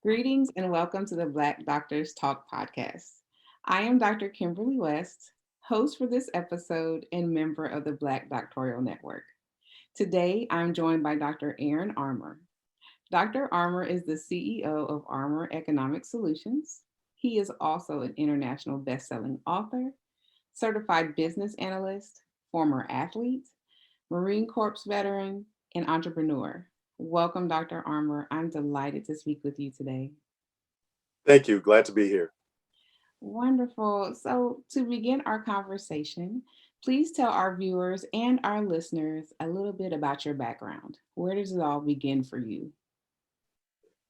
Greetings and welcome to the Black Doctors Talk podcast. I am Dr. Kimberly West, host for this episode and member of the Black Doctoral Network. Today, I'm joined by Dr. Aaron Armour. Dr. Armour is the CEO of Armour Economic Solutions. He is also an international best-selling author, certified business analyst, former athlete, Marine Corps veteran, and entrepreneur. Welcome, Dr. Armour. I'm delighted to speak with you today. Thank you. Glad to be here. Wonderful. So, to begin our conversation, please tell our viewers and our listeners a little bit about your background. Where does it all begin for you?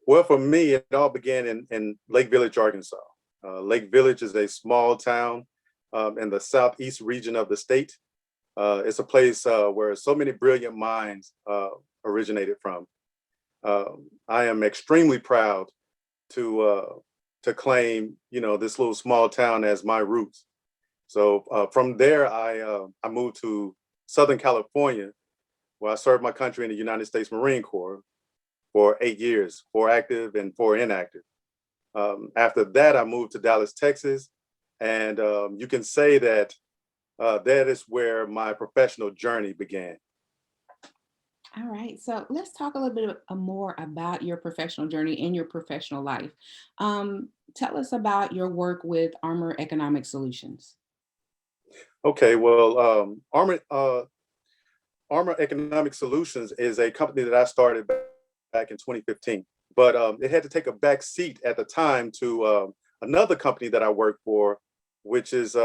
Well, for me, it all began in Lake Village, Arkansas. Lake Village is a small town in the southeast region of the state. It's a place where so many brilliant minds originated from. I am extremely proud to claim, this little small town as my roots. So from there, I moved to Southern California, where I served my country in the United States Marine Corps for 8 years, 4 active and 4 inactive. After that, I moved to Dallas, Texas, and you can say that that is where my professional journey began. All right. So, let's talk a little bit more about your professional journey and your professional life. Tell us about your work with Armour Economic Solutions. Okay, well, Armour Economic Solutions is a company that I started back in 2015, but it had to take a back seat at the time to another company that I worked for, which is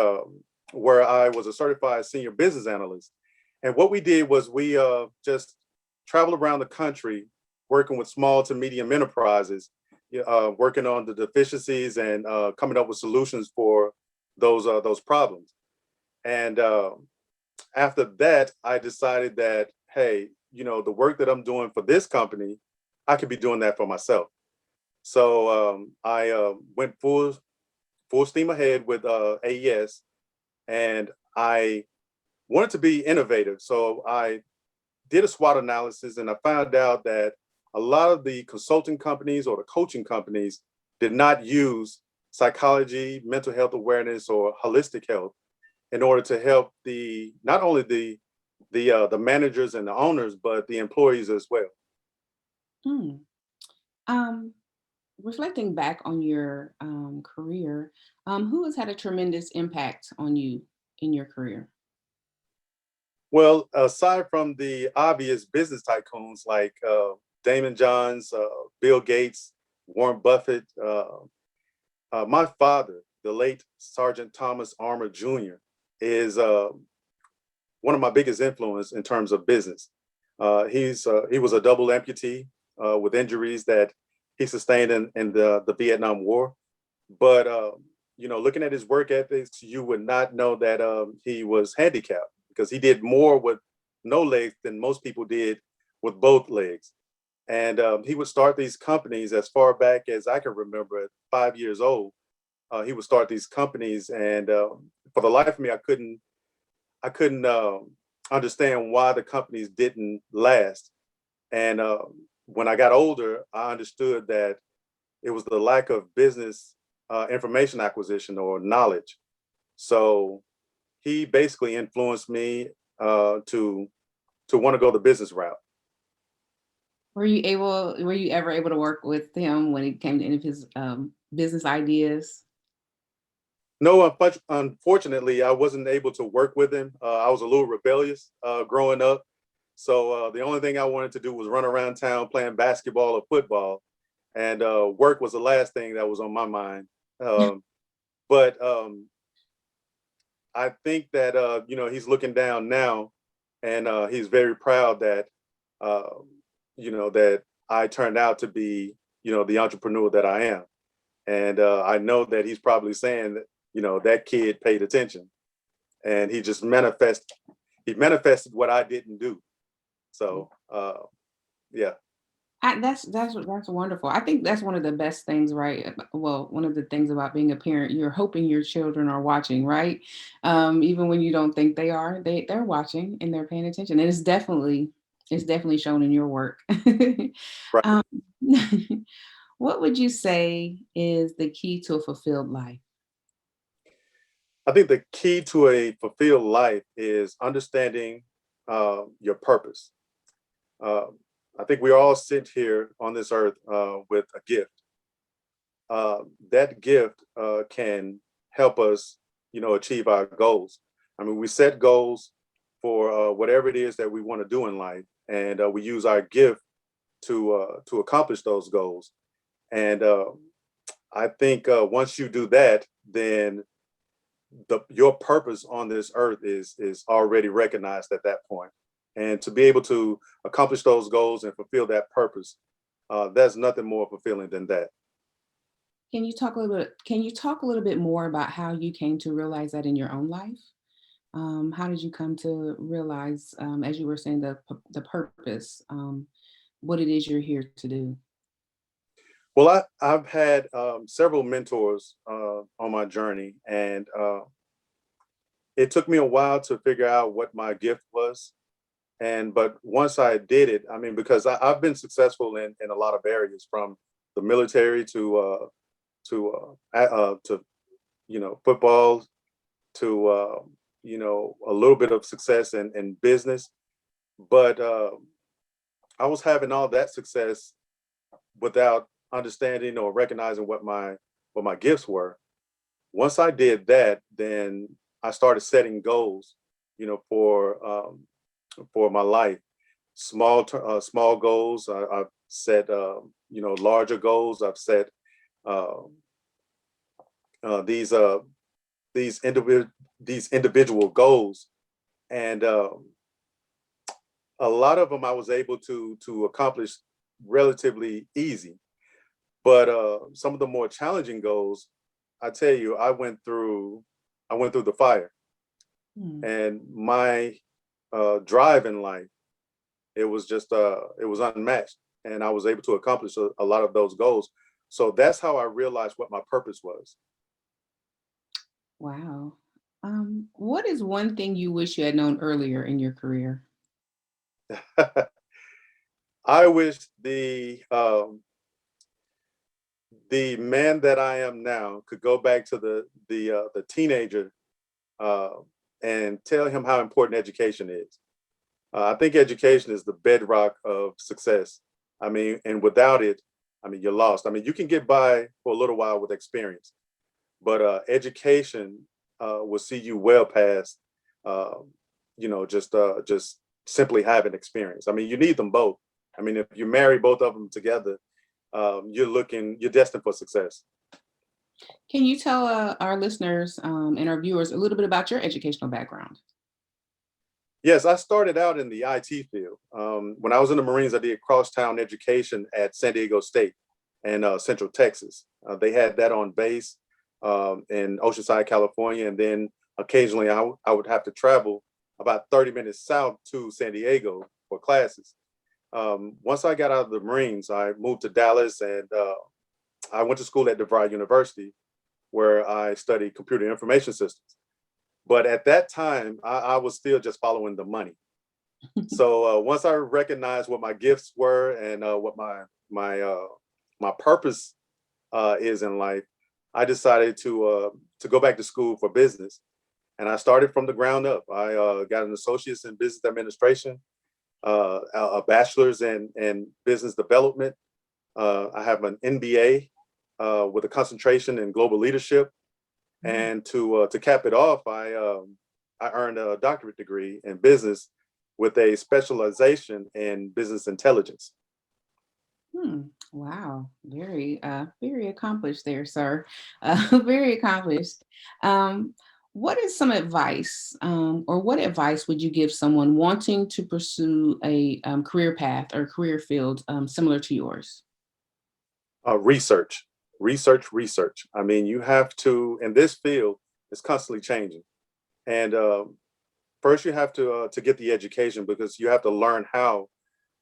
where I was a certified senior business analyst. And what we did was we just traveled around the country working with small to medium enterprises, working on the deficiencies and coming up with solutions for those problems. And after that, I decided that, hey, the work that I'm doing for this company, I could be doing that for myself. So I went full steam ahead with AES, and I wanted to be innovative. So I did a SWOT analysis, and I found out that a lot of the consulting companies or the coaching companies did not use psychology, mental health awareness, or holistic health in order to help the not only the managers and the owners, but the employees as well. Hmm. Um, Reflecting back on your career, who has had a tremendous impact on you in your career? Well, aside from the obvious business tycoons like Damon Johns, Bill Gates, Warren Buffett, my father, the late Sergeant Thomas Armour Jr., is one of my biggest influence in terms of business. He was a double amputee with injuries that he sustained in the Vietnam War. But looking at his work ethics, you would not know that he was handicapped because he did more with no legs than most people did with both legs. And he would start these companies as far back as I can remember, at 5 years old. He would start these companies, and for the life of me, I couldn't understand why the companies didn't last. And when I got older, I understood that it was the lack of business information acquisition or knowledge. So he basically influenced me to want to go the business route. Were you ever able to work with him when it came to any of his business ideas? No, unfortunately, I wasn't able to work with him. I was a little rebellious growing up. So the only thing I wanted to do was run around town playing basketball or football, and work was the last thing that was on my mind. Um, but I think that he's looking down now, and he's very proud that uh, that I turned out to be the entrepreneur that I am, and I know that he's probably saying that that kid paid attention, and he manifested what I didn't do. So yeah. That's wonderful. I think that's one of the best things, right? Well, one of the things about being a parent, you're hoping your children are watching, right? Even when you don't think they are, they're watching and they're paying attention, and it's definitely shown in your work. Right. um, What would you say is the key to a fulfilled life? I think the key to a fulfilled life is understanding your purpose. Uh, I think we all sit here on this earth with a gift. That gift can help us, achieve our goals. I mean, we set goals for whatever it is that we want to do in life, and we use our gift to accomplish those goals. And I think once you do that, then your purpose on this earth is already recognized at that point. And to be able to accomplish those goals and fulfill that purpose, there's nothing more fulfilling than that. Can you talk a little bit more about how you came to realize that in your own life? How did you come to realize, as you were saying, the purpose, what it is you're here to do? Well, I've had several mentors on my journey, and it took me a while to figure out what my gift was. And but once I did it, I mean, because I've been successful in a lot of areas, from the military to football, to a little bit of success in business. But I was having all that success without understanding or recognizing what my gifts were. Once I did that, then I started setting goals, you know, for my life. Small goals. I've set larger goals. I've set uh, uh, these uh, these individual goals, and a lot of them I was able to accomplish relatively easy. But some of the more challenging goals, I tell you, I went through the fire, Hmm. and my drive in life, it was unmatched, and I was able to accomplish a lot of those goals. So that's how I realized what my purpose was. Wow. What is one thing you wish you had known earlier in your career? I wish the man that I am now could go back to the teenager uh, and tell him how important education is. I think education is the bedrock of success. I mean, and without it, I mean, you're lost. I mean, you can get by for a little while with experience, but education will see you well past, uh, just simply having experience. I mean, you need them both. I mean, if you marry both of them together, you're destined for success. Can you tell our listeners and our viewers a little bit about your educational background? Yes, I started out in the IT field. When I was in the Marines, I did crosstown education at San Diego State and Central Texas. They had that on base in Oceanside, California, and then occasionally I would have to travel about 30 minutes south to San Diego for classes. Once I got out of the Marines, I moved to Dallas, and I went to school at DeVry University, where I studied computer information systems. But at that time, I was still just following the money. So once I recognized what my gifts were, and what my purpose is in life, I decided to go back to school for business, and I started from the ground up. I got an associate's in business administration, a bachelor's in business development. I have an MBA with a concentration in global leadership, Mm. and to cap it off, I earned a doctorate degree in business with a specialization in business intelligence. Hmm. Wow. Very accomplished there, sir. Very accomplished. Um, what is some advice, or what advice would you give someone wanting to pursue a career path or career field similar to yours? Research, research. I mean, you have to, in this field, it's constantly changing. And first, you have to get the education, because you have to learn how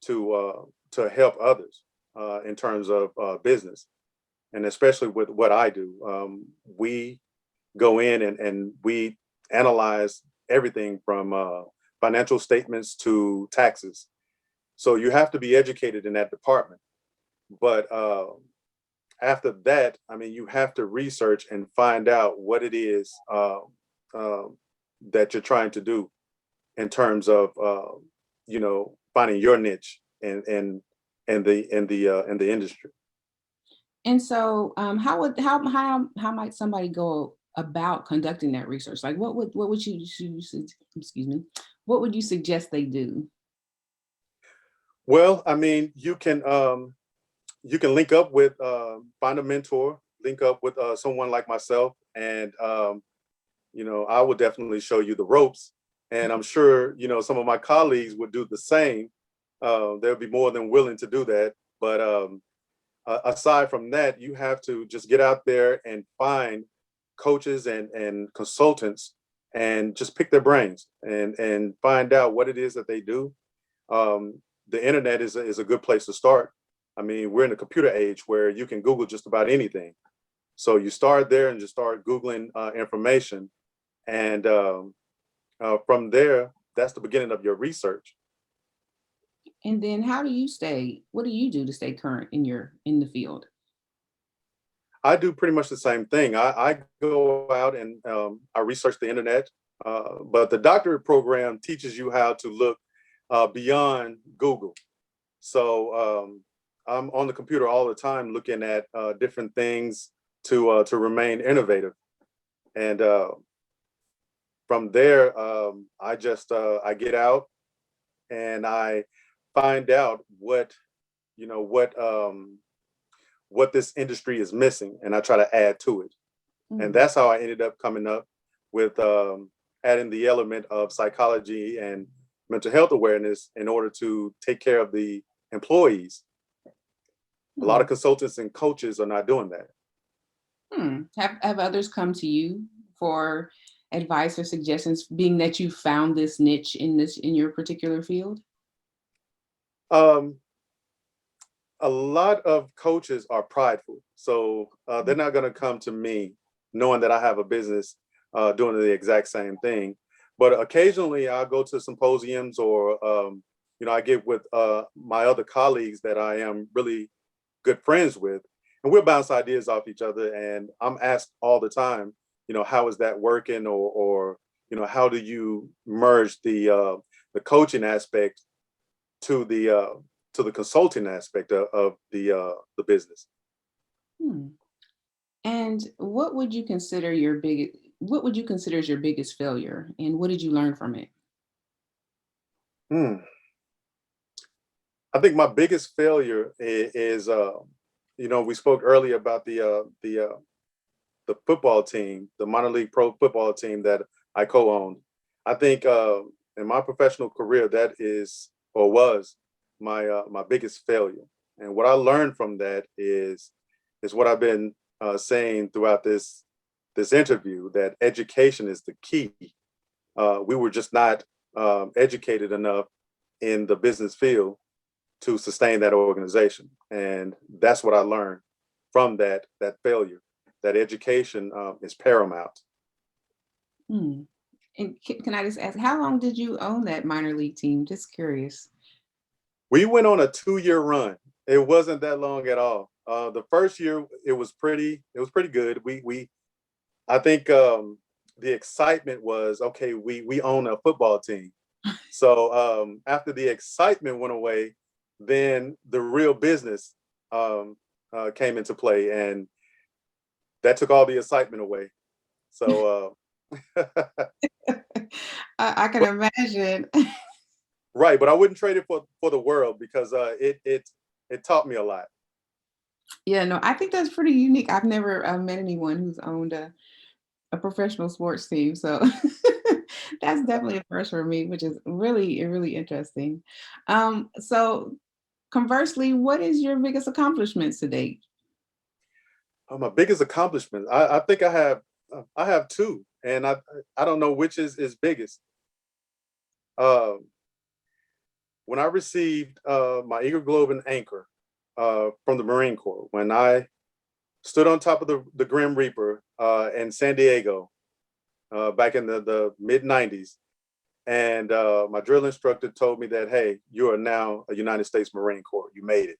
to help others in terms of business, and especially with what I do. We go in and we analyze everything from financial statements to taxes. So you have to be educated in that department. But after that, I mean, you have to research and find out what it is uh, that you're trying to do in terms of finding your niche in the industry. And so, how might somebody go about conducting that research? Like, what would excuse me, what would you suggest they do? Well, I mean, you can link up with find a mentor, link up with someone like myself, and I will definitely show you the ropes. And I'm sure some of my colleagues would do the same. They'll be more than willing to do that. But aside from that, you have to just get out there and find coaches and consultants and just pick their brains and find out what it is that they do. Um, the internet is a good place to start. I mean, we're in a computer age where you can Google just about anything. So you start there and just start Googling information. And from there, that's the beginning of your research. And then, what do you do to stay current in the field? I do pretty much the same thing. I go out and I research the internet, but the doctorate program teaches you how to look beyond Google. So I'm on the computer all the time looking at different things to remain innovative. And from there, I get out and I find out you know what um, what this industry is missing, and I try to add to it. And Mm. that's how I ended up coming up with adding the element of psychology and mental health awareness in order to take care of the employees. A lot Hmm. of consultants and coaches are not doing that. Have others come to you for advice or suggestions, being that you found this niche in your particular field? Um, a lot of coaches are prideful, so they're not going to come to me knowing that I have a business doing the exact same thing. But occasionally, I'll go to symposiums or I get with my other colleagues that I am really good friends with, and we'll bounce ideas off each other. And I'm asked all the time, how is that working, or how do you merge the coaching aspect to the consulting aspect of the business. Hmm. And what would you consider as your biggest failure, and what did you learn from it? Hmm. I think my biggest failure is we spoke earlier about the football team, the minor league pro football team that I co-owned. I think in my professional career, that is or was my biggest failure. And what I learned from that is what I've been saying throughout this interview, that education is the key. We were just not educated enough in the business field to sustain that organization, and that's what I learned from that failure. That education is paramount. Hmm. And can I just ask, how long did you own that minor league team? Just curious. We went on a 2-year run. It wasn't that long at all. The first year it was pretty good. We I think the excitement was okay. We own a football team. So after the excitement went away, then the real business came into play, and that took all the excitement away. So I can but imagine. right, but I wouldn't trade it for the world because it taught me a lot. Yeah, no, I think that's pretty unique. I've never met anyone who's owned a professional sports team, so that's definitely a first for me, which is really interesting. So conversely, what is your biggest accomplishments to date? My biggest accomplishment, I think I have two, and I don't know which is biggest. Um, when I received my Eagle Globe and Anchor from the Marine Corps, when I stood on top of the Grim Reaper in San Diego back in the mid '90s, and my drill instructor told me that, hey, you are now a United States Marine Corps. You made it.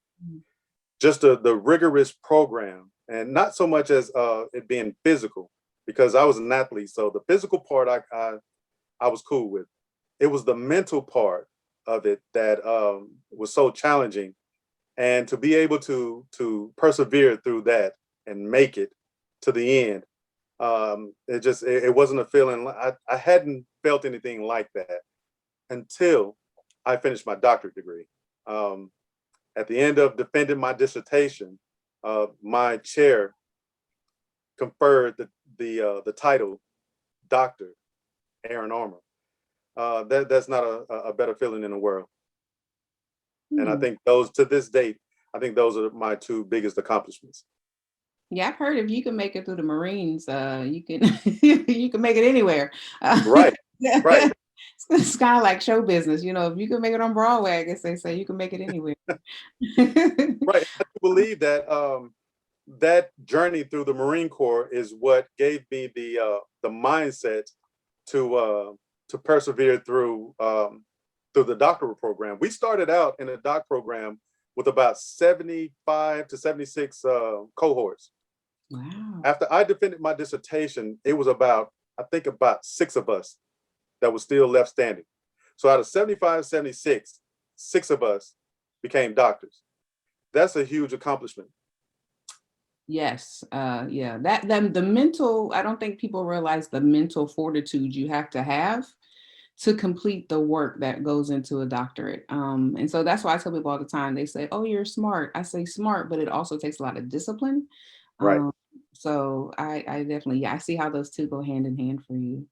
just the rigorous program, and not so much as it being physical, because I was an athlete. So the physical part I was cool with. It was the mental part of it that was so challenging, and to be able to persevere through that and make it to the end. It wasn't a feeling. I hadn't felt anything like that until I finished my doctorate degree. Um, at the end of defending my dissertation, my chair conferred the title Doctor Aaron Armour. That's not a better feeling in the world. And I Hmm. think those, to this date, I think those are my two biggest accomplishments. Yeah, I've heard if you can make it through the Marines, you can you can make it anywhere. Right, right, It's kind of like show business, you know. If you can make it on Broadway, I guess they say you can make it anywhere. right. I do believe that that journey through the Marine Corps is what gave me the mindset to persevere through the doctoral program. We started out in a doc program with about 75 to 76 cohorts. Wow. After I defended my dissertation, it was I think about six of us that was still left standing. So out of 75, 76, six of us became doctors. That's a huge accomplishment. Yes. Yeah. The mental, I don't think people realize the mental fortitude you have to complete the work that goes into a doctorate. And so that's why I tell people all the time, they say, oh, you're smart. I say smart, but it also takes a lot of discipline. Right. Um, so I definitely, yeah, I see how those two go hand in hand for you.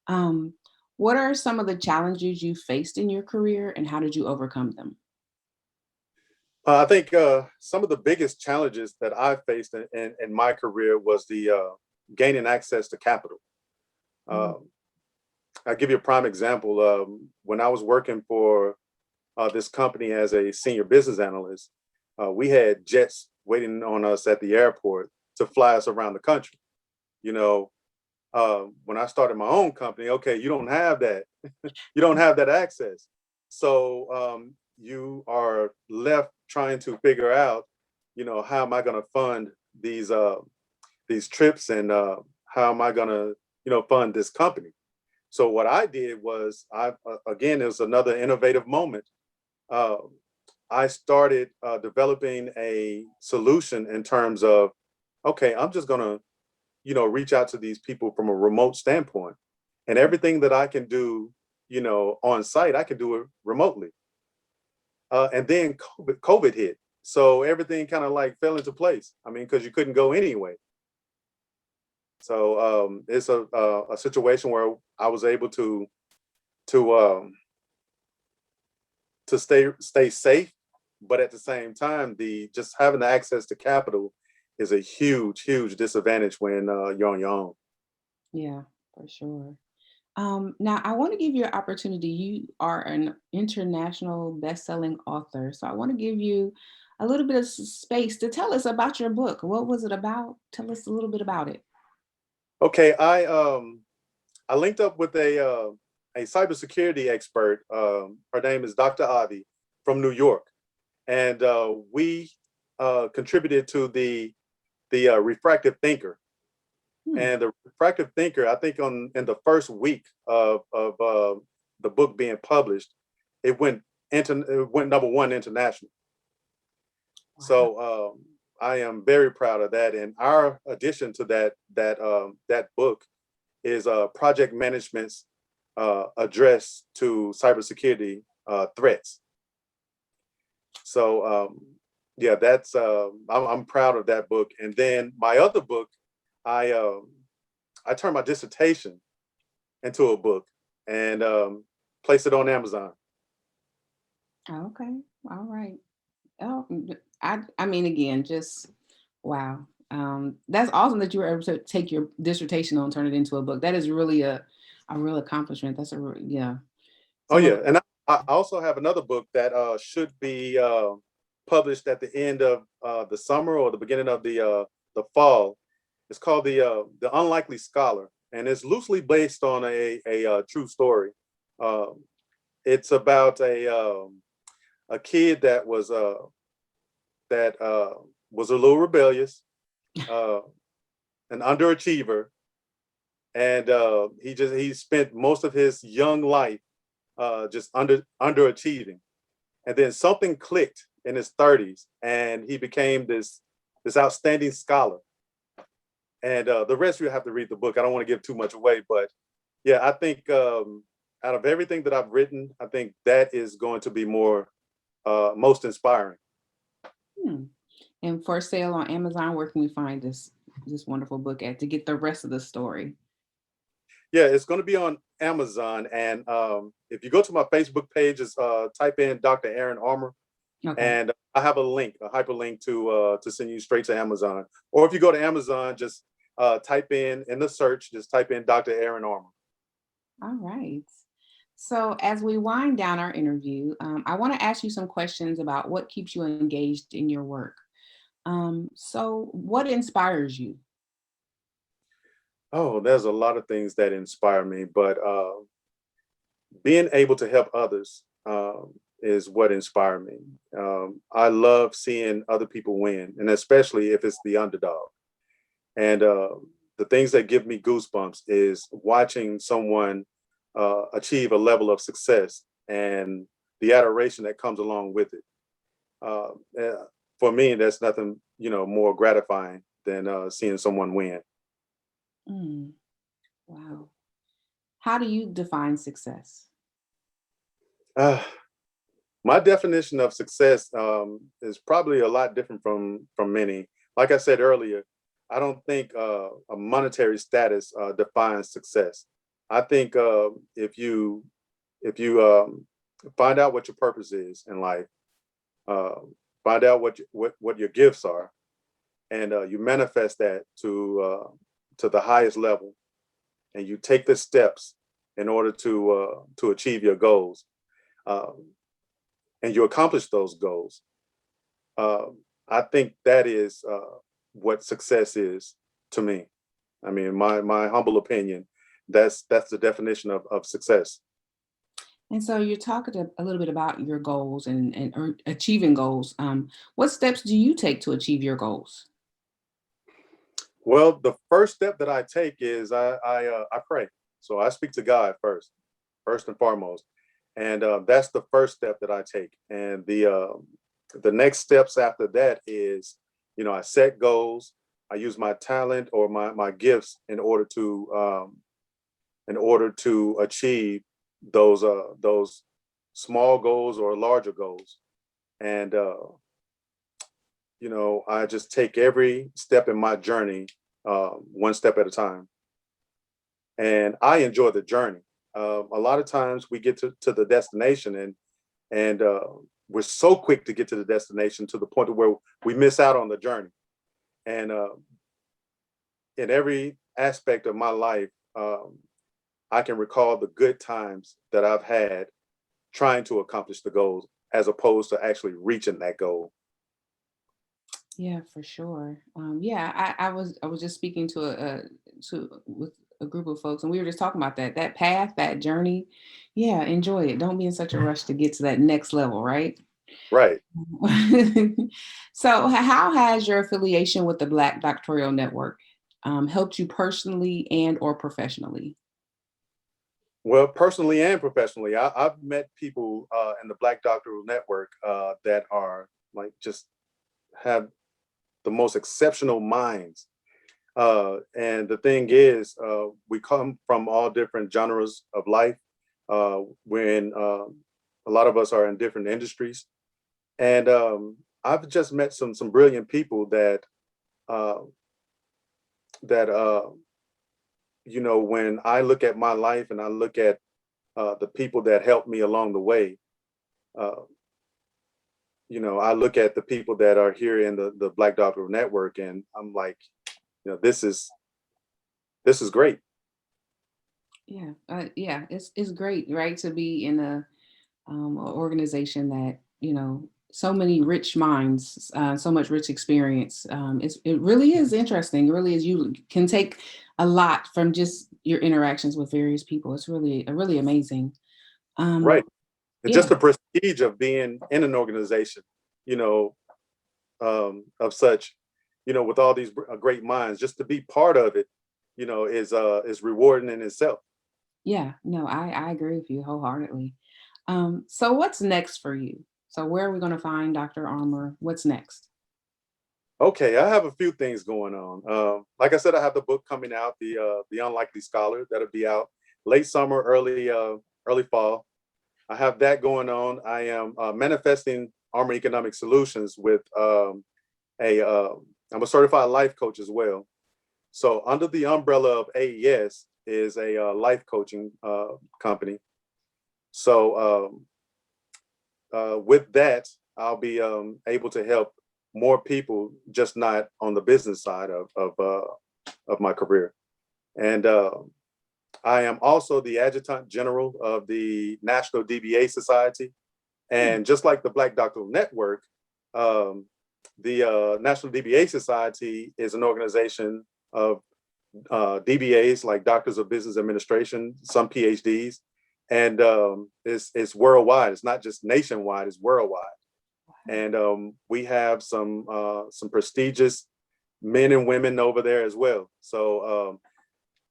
Um, what are some of the challenges you faced in your career and how did you overcome them? I think some of the biggest challenges that I faced in my career was the gaining access to capital. Mm. Um, I'll give you a prime example. When I was working for this company as a senior business analyst, we had jets waiting on us at the airport to fly us around the country. You know, when I started my own company, okay, you don't have that. You don't have that access. So you are left trying to figure out, how am I going to fund these these trips, and how am I going to, fund this company? So what I did was, again, it was another innovative moment. Uh, I started developing a solution in terms of, okay, I'm just going to, reach out to these people from a remote standpoint, and everything that I can do, on site, I can do it remotely. And then COVID hit, so everything kind of like fell into place. I mean, because you couldn't go anyway. So it's a situation where I was able to um, to stay safe, but at the same time, the just having the access to capital is a huge disadvantage when you're on your own. Yeah, for sure. Now, I want to give you an opportunity. You are an international best-selling author, so I want to give you a little bit of space to tell us about your book. What was it about? Tell us a little bit about it. Okay, I linked up with a cybersecurity expert. Her name is Dr. Avi from New York, and we contributed to the refractive thinker. Hmm. And the refractive thinker, I think, in the first week of the book being published, it went number one international. Wow. So I am very proud of that. And our addition to that book is project management's address to cybersecurity threats. So yeah, that's I'm proud of that book. And then my other book, I I turned my dissertation into a book, and placed it on Amazon. Okay. All right. Oh, I mean, again, just wow. That's awesome that you were able to take your dissertation and turn it into a book. That is really a real accomplishment. That's yeah. Oh Some of yeah, and I also have another book that should be published at the end of the summer or the beginning of the fall. It's called the Unlikely Scholar, and it's loosely based on a true story. Um, it's about a kid that was that was a little rebellious, uh, an underachiever, and he spent most of his young life just underachieving. And then something clicked in his 30s, and he became this outstanding scholar. And the rest of you have to read the book. I don't want to give too much away, but yeah, I think out of everything that I've written, I think that is going to be most inspiring. Hmm. And for sale on Amazon, where can we find this wonderful book at to get the rest of the story? Yeah, it's going to be on Amazon, and if you go to my Facebook page, is type in Dr. Aaron Armour, Okay. and I have a hyperlink to send you straight to Amazon. Or if you go to Amazon, just type in the search, just type in Dr. Aaron Armour. All right. So, as we wind down our interview, I want to ask you some questions about what keeps you engaged in your work. So, what inspires you? Oh, there's a lot of things that inspire me, but being able to help others is what inspires me. I love seeing other people win, and especially if it's the underdog. And the things that give me goosebumps is watching someone achieve a level of success and the adoration that comes along with it. Uh, uh, for me, that's nothing, more gratifying than seeing someone win. Mm, wow. How do you define success? Uh, my definition of success is probably a lot different from many. Like I said earlier, I don't think a monetary status defines success. I think if you find out what your purpose is in life, uh, find out what your gifts are, and you manifest that to the highest level, and you take the steps in order to achieve your goals, uh, and you accomplish those goals. Uh, I think that is what success is to me. I mean, my humble opinion, that's the definition of success. And so, you're talking a little bit about your goals and achieving goals. What steps do you take to achieve your goals? Well, the first step that I take is I pray. So I speak to God first and foremost, and that's the first step that I take. And the next steps after that is, I set goals. I use my talent or my gifts in order to achieve those small goals or larger goals. And I just take every step in my journey one step at a time. And I enjoy the journey. A lot of times we get to the destination, and we're so quick to get to the destination to the point of where we miss out on the journey. And in every aspect of my life, I can recall the good times that I've had trying to accomplish the goals as opposed to actually reaching that goal. Yeah, for sure. Yeah, I was just speaking to with a group of folks, and we were just talking about that path, that journey. Yeah, enjoy it. Don't be in such a rush to get to that next level, right? Right. So, how has your affiliation with the Black Doctoral Network helped you personally and or professionally? Well, personally and professionally, I've met people in the Black Doctoral Network that are like just have the most exceptional minds. And the thing is, we come from all different genres of life. When a lot of us are in different industries, and I've just met some brilliant people uh, that when I look at my life and I look at the people that helped me along the way, uh, I look at the people that are here in the Black Doctoral Network, and I'm like, this is great. Yeah, yeah, it's great, right, to be in a organization that so many rich minds, so much rich experience. It really is interesting. It really is. You can take a lot from just your interactions with various people. It's really amazing. Um, Right. And just yeah, the prestige of being in an organization, you know, of such, with all these great minds. Just to be part of it, is rewarding in itself. Yeah, no, I agree with you wholeheartedly. So what's next for you? So where are we going to find Dr. Armour? What's next? Okay, I have a few things going on. Like I said, I have the book coming out, the Unlikely Scholar, that'll be out late summer, early fall. I have that going on. I am manifesting Armour Economic Solutions with a. I'm a certified life coach as well. So under the umbrella of AES is a life coaching company. So with that, I'll be able to help more people, just not on the business side of my career. And I am also the adjutant general of the National DBA Society. Hmm. And just like the Black Doctoral Network, um, the National DBA Society is an organization of DBAs, like Doctors of Business Administration, some PhDs, and it's worldwide. It's not just nationwide; it's worldwide. And we have some prestigious men and women over there as well. So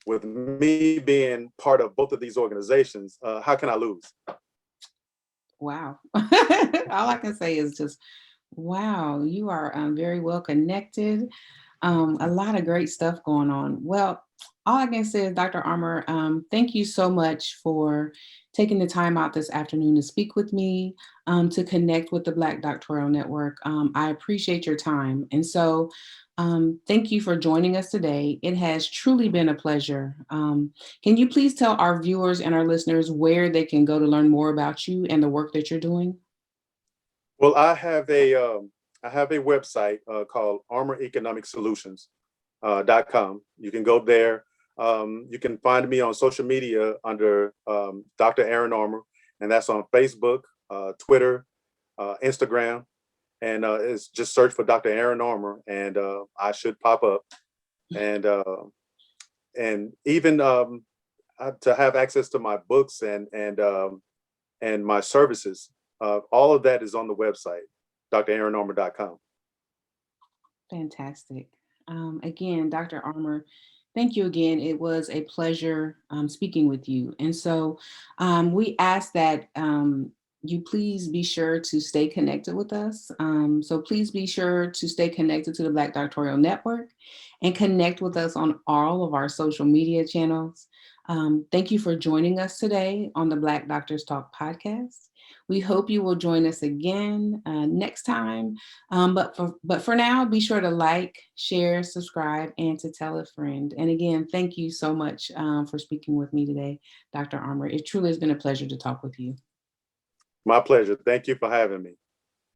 with me being part of both of these organizations, how can I lose? Wow. All I can say is just, wow, you are very well connected. A lot of great stuff going on. Well, all I can say is, Dr. Armour, thank you so much for taking the time out this afternoon to speak with me, to connect with the Black Doctoral Network. I appreciate your time. And so, thank you for joining us today. It has truly been a pleasure. Can you please tell our viewers and our listeners where they can go to learn more about you and the work that you're doing? Well, I have a website called Armour Economic Solutions .com. You can go there. You can find me on social media under Dr. Aaron Armour, and that's on Facebook, Twitter, Instagram, and it's just search for Dr. Aaron Armour, and I should pop up. And even to have access to my books and my services, all of that is on the website, draaronarmour.com. Fantastic. Again, Dr. Armour, thank you again. It was a pleasure speaking with you. And so we ask that you please be sure to stay connected with us. So please be sure to stay connected to the Black Doctoral Network and connect with us on all of our social media channels. Thank you for joining us today on the Black Doctors Talk podcast. We hope you will join us again next time. But for now, be sure to like, share, subscribe, and to tell a friend. And again, thank you so much for speaking with me today, Dr. Armour. It truly has been a pleasure to talk with you. My pleasure. Thank you for having me.